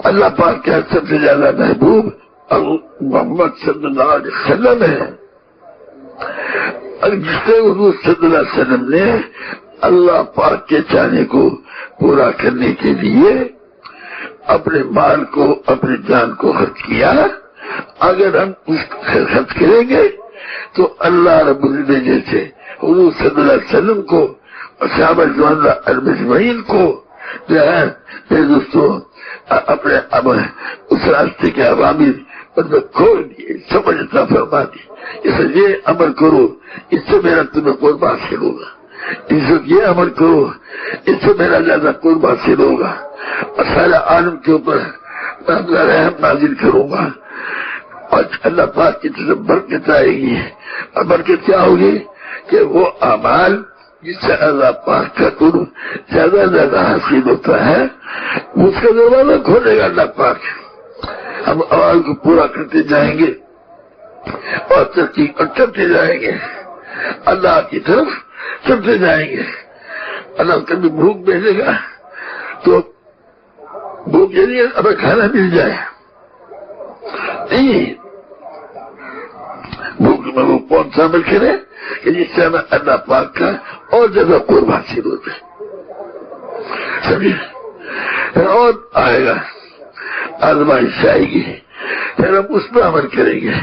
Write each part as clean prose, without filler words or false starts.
اللہ پاک کا سب سے زیادہ محبوب محمد صلی اللہ علیہ وسلم ہے. اور جس سے حضور صلی اللہ علیہ وسلم نے اللہ پاک کے چاہنے کو پورا کرنے کے لیے اپنے مال کو اپنی جان کو خرچ کیا. اگر ہم اس کو خرچ کریں گے تو اللہ رب العزت جیسے حضور صلی اللہ علیہ وسلم کو اور صحابہ رضوان اللہ اجمعین کو جو ہے میرے دوستوں اپنے اس راستے کے عوامل مطلب کھول دیے، سمجھتا فرما دی. اس یہ عمل کرو، اس سے میرا تمہیں قرب حاصل ہوگا، اس سے یہ عمل کرو، اس سے میرا زیادہ قرب حاصل ہوگا، اور سارے عالم کے اوپر میں اپنا رحم نازل کروں گا. اور اللہ پاک کی طرف برکت آئے گی. اور برکت کیا ہوگی کہ وہ اعمال جس سے اللہ پاک کا قرب زیادہ زیادہ حاصل ہوتا ہے اس کا دروازہ کھولے گا اللہ پاک. ہم آواز کو پورا کرتے جائیں گے اور ترقی کرتے جائیں گے، اللہ کی طرف چلتے جائیں گے. اللہ کبھی بھوک بھیجے گا تو بھوک کے لیے ہمیں کھانا مل جائے نہیں، بھوک میں وہ کون سا عمل کرے کہ جس سے ہمیں اللہ پاک کا اور زیادہ قرب حاصل ہو جائے. سمجھے؟ اور آئے گا آزمائش آئے گی، پھر ہم اس پہ عمل کریں گے.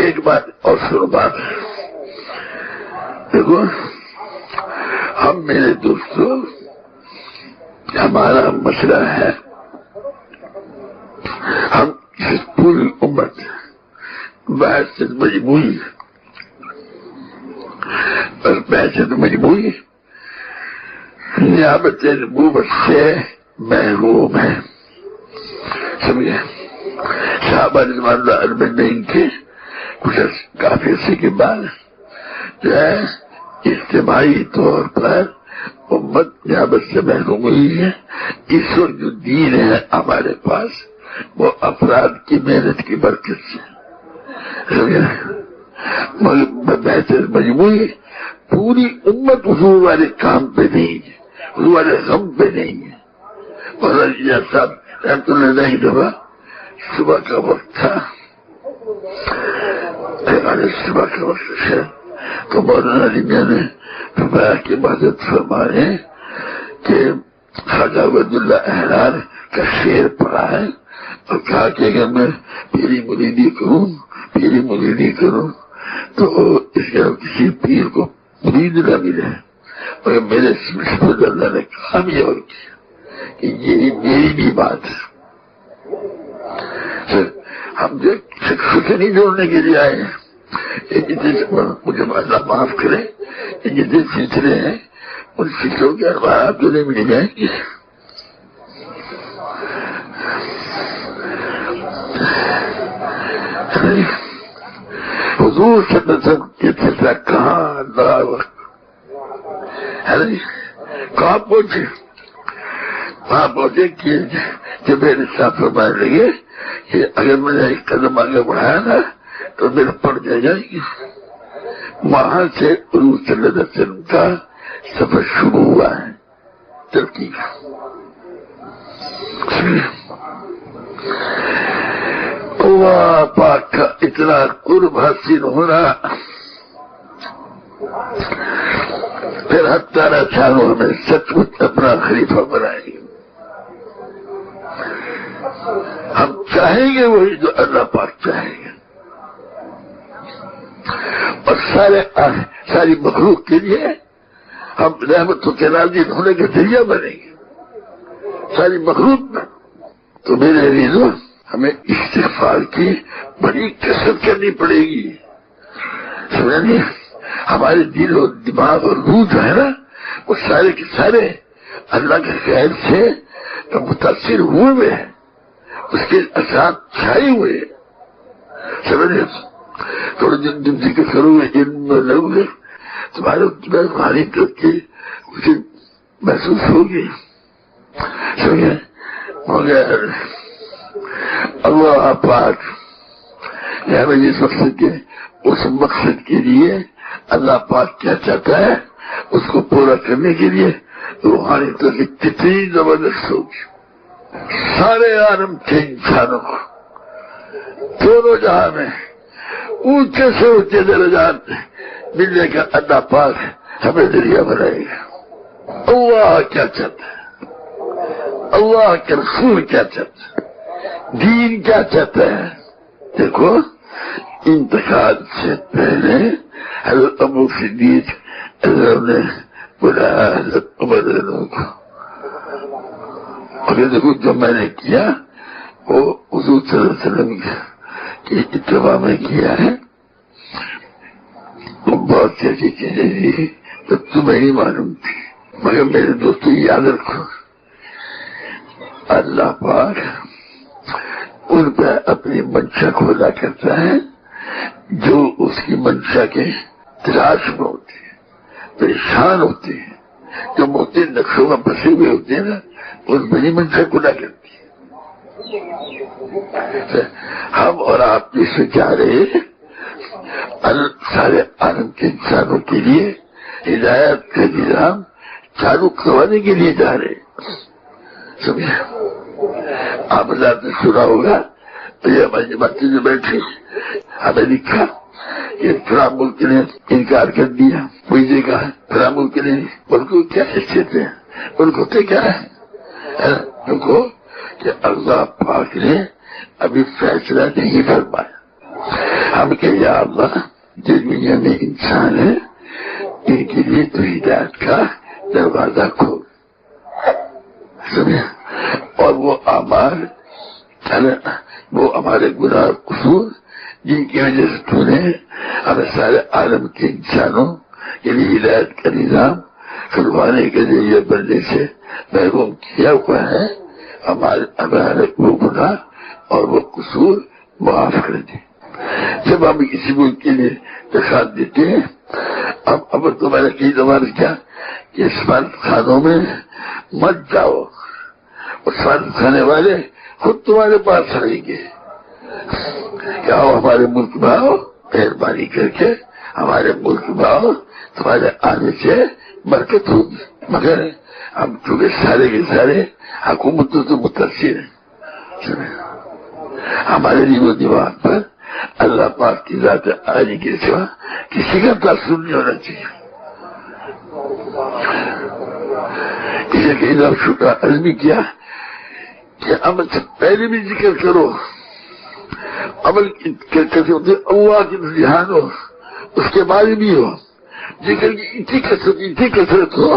ایک بات اور سنو بات، دیکھو ہم میرے دوستوں ہمارا مسئلہ ہے، ہم پوری امت باہر سے مجبوری اور پیسے تو مجبوری نعمت نبوت سے محروم ہے. سمجھے؟ صحابہ رضوان اللہ اجمعین کے کچھ کافی عرصے کے بعد جو ہے اجتماعی طور پر امت نعمت سے محروم ہوئی ہے. اس وقت جو دین ہے ہمارے پاس وہ افراد کی محنت کی برکت سے بہتر مجموعی پوری امت حضور والے کام پہ نہیں ہے، حضور والے غم پہ نہیں ہے. مولانا صاحب رحمۃ اللہ علیہ دفعہ صبح کا وقت تھا، صبح کا وقت ہے تو مولانا علی میاں نے فرمایا کہ مدد فرمائے کہ خواجہ عبد اللہ احرار کا شعر پڑھا ہے اور کہا کہ اگر میں پیری مریدی کروں تو اس کے کسی پیر کو مرید نہ ملے. اور میرے اللہ نے کامیاب کیا کہ یہ میری بھی بات ہے. ہم جو سے نہیں جوڑنے کے لیے آئے ہیں، مجھے اللہ معاف کرے، یہ جتنے سلسلے ہیں ان سلسلوں کے اخبار آپ کو نہیں مل جائیں گے. حضور صلی اللہ علیہ وسلم کے سلسلہ کہاں کہاں پہنچے؟ وہاں پہنچے کہ جب میرے ساتھ فرمانے لگے کہ اگر میں نے ایک قدم آگے بڑھایا نا تو میرے پڑ جائیں گے. وہاں سے حضور صلی اللہ علیہ وسلم کا سفر شروع ہوا ہے ترقی کا. اللہ پاک کا اتنا قرب حاصل ہونا پھر 17 سالوں میں سچ مچ اپنا خلیفہ بنائیں گے. ہم چاہیں گے وہی جو اللہ پاک چاہیں گے، اور ساری مخلوق کے لیے ہم رحمتوں کے نازل ہونے کے ذریعہ بنیں گے ساری مخلوق میں. تو میرے عزیزوں ہمیں استغفار کی بڑی کثرت کرنی پڑے گی. سمجھے؟ ہمارے دل اور دماغ اور روح جو ہے نا وہ سارے کے سارے اللہ کے خیر سے متاثر ہوئے ہیں، اس کے اثرات چھائے ہوئے ہیں. سمجھے؟ تھوڑے دن ذکر کرو گے علم لوگ تمہاری ترقی اسے محسوس ہوگی. سمجھے؟ مگر اللہ پاک جس مقصد کے اس مقصد کے لیے اللہ پاک کیا چاہتا ہے اس کو پورا کرنے کے لیے روحانی ترقی کتنی زبردست ہوگی. سارے عالم کے انسانوں کو دونوں جہاں میں اونچے سے اونچے درجات ملنے کا اللہ پاک ہمیں ذریعہ بنائے گا۔ اللہ کیا چاہتا ہے، اللہ کے رسول کیا چاہتا ہے، دین کیا چاہتا ہے۔ دیکھو انتقال سے پہلے حضرت ابو صدیق نے بلایا حضرت عمر کو، اور دیکھو جو میں نے کیا وہ حضور صلی اللہ علیہ وسلم کی اتباع میں کیا ہے، بہت سی ایسی چیزیں تھی تو تمہیں ہی معلوم تھی، مگر میرے دوستوں یاد رکھو اللہ پاک ان پہ اپنی منشا کھولا کرتا ہے جو اس کی منشا کے تلاش میں ہوتے ہیں، پریشان ہوتے ہیں، جو موتی نقشوں میں پھنسے ہوئے ہوتے ہیں نا، ان پہ ہی منشا کھولا کرتی ہے۔ ہم اور آپ جس سے چاہ رہے ہیں سارے عالم کے انسانوں کے لیے ہدایت کا نظام چالو کروانے کے لیے جا رہے ہیں، سمجھے؟ آپ نے سنا ہوگا یہ ہماری بچے جو بیٹھے ہمیں لکھا کہ فلاں ملک نے انکار کر دیا، مجھے کہا فلاں ملک نے، ان کو کیا حیثیت ہے، ان کو کیا ہے، ان کو کہ اللہ پاک نے ابھی فیصلہ نہیں فرمایا۔ ہم کہ یا اللہ جس دنیا میں انسان ہے ان کے لیے تو ہدایت کا دروازہ کھول، سمجھے؟ اور وہ اعمال وہ ہمارے گناہ قصور جن کی وجہ سے تو نے ہمیں سارے عالم کے انسانوں کے لیے ہدایت کا نظام کھلوانے کے ذریعے بننے سے محروم کیا ہوا ہے، ہمارے وہ گناہ اور وہ قصور معاف کر دیں۔ جب ہم کسی ملک کے لیے دکھات دیتے ہیں، اب تو میں نے کئی دفعہ کیا کہ سفارت خانوں میں مت جاؤ، سفارت خانے والے خود تمہارے پاس آئیں گے کہ آؤ ہمارے ملک میں آؤ، مہربانی کر کے ہمارے ملک میں آؤ، تمہارے آنے سے برکت ہوگی۔ مگر ہم چونکہ سارے کے سارے حکومتوں سے متاثر ہیں، ہمارے لیے وہ دیوار پر اللہ پاک کی ذات عالی کے سوا کسی کا تاثر نہیں ہونا چاہیے۔ اسے کئی دفعہ شکر عزمی کیا کہ عمل سے پہلے بھی ذکر کرو، عمل کیسے ہوتے اللہ کی دھیان ہو، اس کے بعد بھی ہو، ذکر کی اتنی کثرت ہو،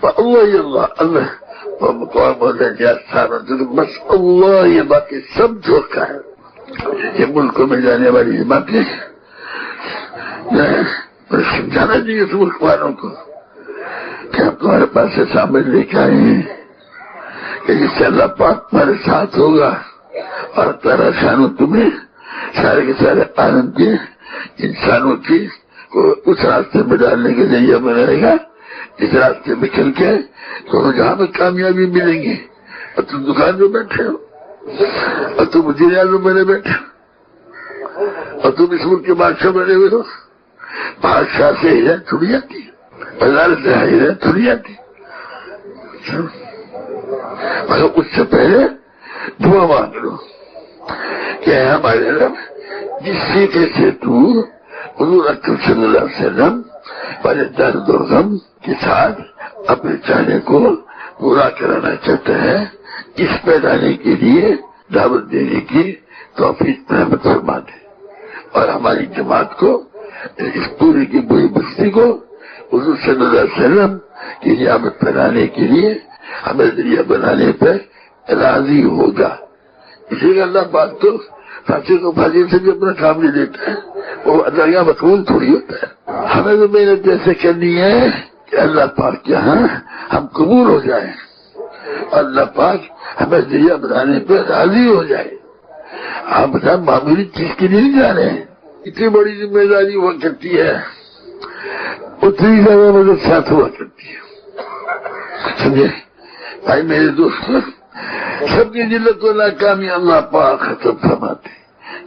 اللہ ہی اللہ اللہ بس اللہ، یہ باقی سب دھوکہ ہے۔ یہ ملکوں میں جانے والی باتیں سمجھانا چاہیے اس ملک والوں کو کہ ہم تمہارے پاس سے سامنے لے کے آئے ہیں کہ جس سے اللہ پاک تمہارے ساتھ ہوگا اور تیرا شان تمہیں سارے کے سارے عالم کے انسانوں کی کو اس راستے میں ڈالنے کے ذریعہ بنائے گا جس راستے میں چل کے تو جہاں میں کامیابی ملیں گی۔ اور تم دکان میں بیٹھے ہو، اور تم وزیر اعظم بنے بیٹھے ہو، اور تم اس ملک کے بادشاہ بنے ہوئے ہو، بادشاہ سے ہدایت چھوڑی جاتی ہے، بازار سے ہدایت چھوڑی جاتی ہے، مگر اس سے پہلے دعا مانگ لو کہ ہمارے رب جس سیکھے سے تو حضور اکرم صلی اللہ علیہ وسلم والے درد و غم کے ساتھ اپنے چاہنے کو پورا کرانا چاہتا ہے، اس پہ لانے کے لیے دعوت دینے کی توفیق رحمت فرما دے، اور ہماری جماعت کو اس پوری کی بری بستی کو حضور صلی اللہ علیہ وسلم کی نعمت پھیلانے کے لیے ہمیں ذریعہ بنانے پہ راضی ہوگا۔ اسی لیے اللہ بات تو پھانسی کو پھانسی سے بھی اپنا کام نہیں دیتا ہے، وہ اللہ کا مقبول تھوڑی ہوتا ہے۔ ہمیں تو محنت جیسے کرنی ہے کہ اللہ پاک کے ہاں ہم قبول ہو جائیں، اللہ پاک ہمیں ذریعہ بنانے پہ راضی ہو جائے۔ آپ بتا معمولی چیز کے لیے نہیں جا رہے ہیں، اتنی بڑی ذمہ داری ہوا کرتی ہے، اتنی زیادہ مدد ساتھ ہوا کرتی ہے، سمجھے بھائی میرے دوست؟ سب کی ذلت و ناکامی اللہ پاک ختم فرماتے،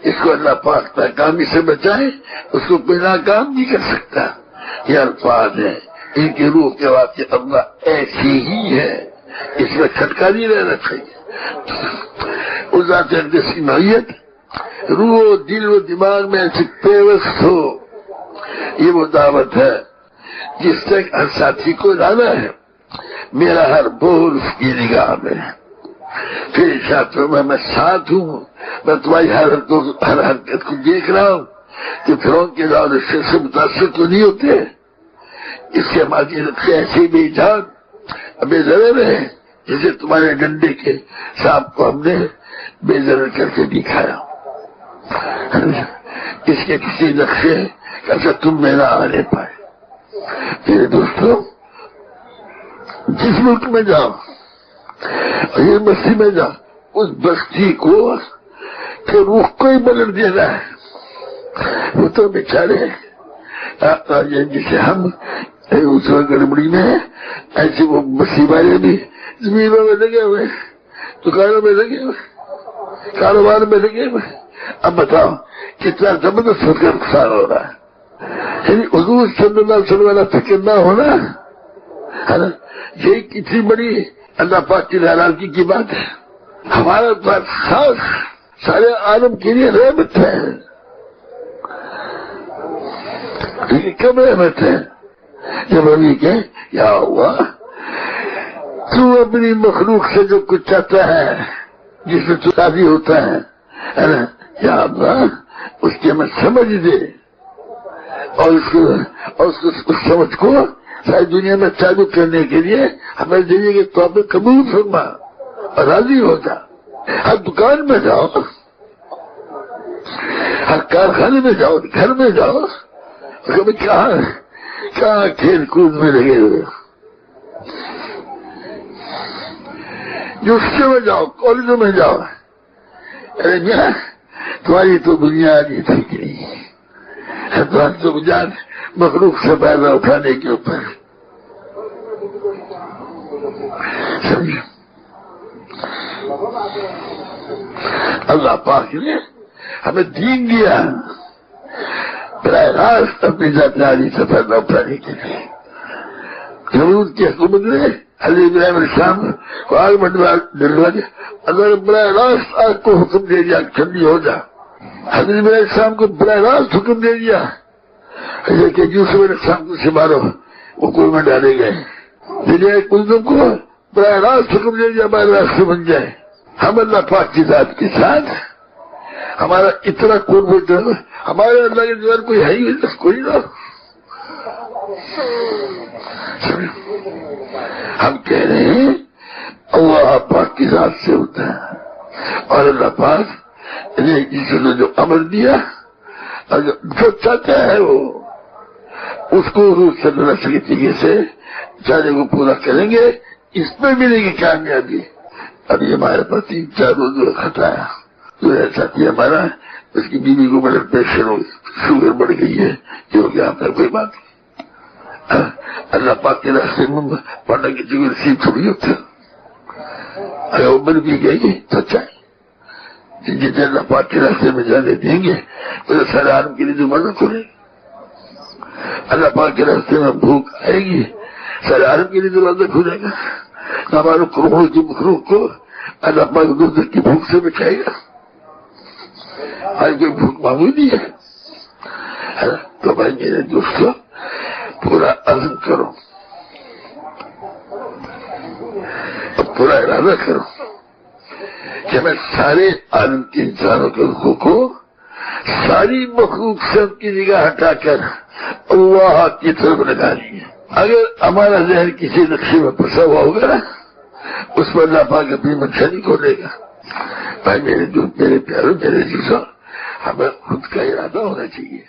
اس کو اللہ پاک ناکامی سے بچائے، اس کو کوئی ناکام نہیں کر سکتا۔ یہ الفاظ ہیں، ان کی روح کے واقع اللہ ایسی ہی ہے، اس میں کھٹکا نہیں رہنا چاہیے۔ اس ذات اقدس کی معیت روح و دل و دماغ میں ایسے پیوست ہو، یہ وہ دعوت ہے جس تک ہر ساتھی کو لانا ہے۔ میرا ہر بول اس کی نگاہ میں، پھر ارشاد میں ساتھ ہوں، میں تمہاری ہر حرکت کو دیکھ رہا ہوں کہ فرعون کے دور سے متاثر تو نہیں ہوتے، اس سے ہماری ایسے بے جان بے ضرر ہے جیسے تمہارے ڈنڈے کے سانپ کو ہم نے بے ضرر کر کے دکھایا۔ اس کے کسی نقشے کیسے تم میں نہ آنے پائے۔ میرے دوستوں، جس ملک میں جاؤ، یہ بستی میں جاؤ، اس بستی کو کہ روح کو ہی بدل دینا ہے۔ وہ تو بیچارے جسے ہم اس گڑبڑی میں ایسے وہ بستی والے بھی زمینوں میں لگے ہوئے، دکانوں میں لگے ہوئے، کاروبار میں لگے ہوئے۔ اب بتاؤ کتنا زبردست فکر نقصان ہو رہا ہے۔ یعنی حضور صلی اللہ علیہ وسلم والا فکر نہ ہونا ہے نا، یہ کتنی بڑی اللہ پاک کی ناراضگی کی بات ہے۔ ہمارا بات خاص سارے عالم کے لیے رحمت ہے، کم رحمت ہے۔ جب ہم یہ کہیں یا اللہ تو اپنی مخلوق سے جو کچھ چاہتا ہے، جس میں تو راضی ہوتا ہے نا، یا اللہ اس کی ہمیں سمجھ دے، اور اس سمجھ کو ساری دنیا میں ثابت کرنے کے لیے ہمیں ذریعے کے طور پہ قبول فرما اور راضی ہو جا۔ ہر دکان میں جاؤ، ہر کارخانے میں جاؤ، گھر میں جاؤ، کبھی کہاں کھیل کود میں لگے ہوئے، یونیورسٹیوں میں جاؤ، کالجوں میں جاؤ، ارے میاں تمہاری تو بنیادی فکری ہے، تمہاری تو بنیاد مخلوق سے پیدا اٹھانے کے اوپر۔ سمجھو اللہ پاک نے ہمیں دین دیا براہ راست اپنی ذات عالی سے پیدا اٹھانے کے لیے۔ نمرود کی حکومت نے حضرت ابراہیم علیہ السلام کو آگ میں ڈلوا دیا، اگر براہ راست آگ کو حکم دے دیا ٹھنڈی ہو جا، حضرت ابراہیم علیہ السلام کو براہ راست حکم دے دیا کہ یوسف علیہ السلام کو سے مارو، وہ کنویں میں ڈالے گئے، کلزم کو براہ راست حکم دے دیا براہ راست سے بن جائے۔ ہم اللہ پاک کی ذات کے ساتھ ہمارا اتنا قربت، ہمارے اللہ کے دیوار کوئی ہے ہی کوئی نہ۔ ہم کہہ رہے ہیں اللہ پاک کی ذات سے ہوتا ہے، اور اللہ پاک نے جس نے جو امر دیا، جو چاہتا ہے وہ اس کو روح صلی اللہ علیہ وسلم کے طریقے سے چاہنے کو پورا کریں گے، اس میں ملے گی کامیابی۔ ابھی ہمارے پاس 3-4 روز خطا ہے، جو ایسا کہ ہمارا اس کی بیوی کو بلڈ پریشر ہو، شوگر بڑھ گئی ہے، یہ ہو گیا آپ کوئی بات نہیں۔ اللہ پاک کے راستے میں پڑھنے کی جگہ رسیب تھوڑی ہوتا ہے، اگر عمر بھی گئی تو اچھا ہے، جتنے اللہ پاک کے راستے میں جانے دیں گے تو سارے عالم کے لیے جو مدد کھلے گی۔ اللہ پاک کے راستے میں بھوک آئے گی، سارے عالم کے لیے دروازہ کھلے گا۔ ہمارے کروڑوں کی مخلوق کو اللہ پاک دوزخ کی بھوک سے بچائے گا۔ آج کوئی بھوک معمولی ہے، تو بھائی میرے دوستوں پورا عزم کرو، پورا ارادہ کرو کہ میں سارے عالم کے انسانوں کے حقوق کو ساری مخلوق سے ان کی نگاہ ہٹا کر اللہ کی طرف لگانی ہے۔ اگر ہمارا ذہن کسی نقشے میں پھنسا ہوا ہوگا نا، اس پر اللہ پاک اپنی منشا نہیں کھولے گا۔ بھائی میرے پیاروں، میرے جیسا ہمیں خود کا ارادہ ہونا چاہیے۔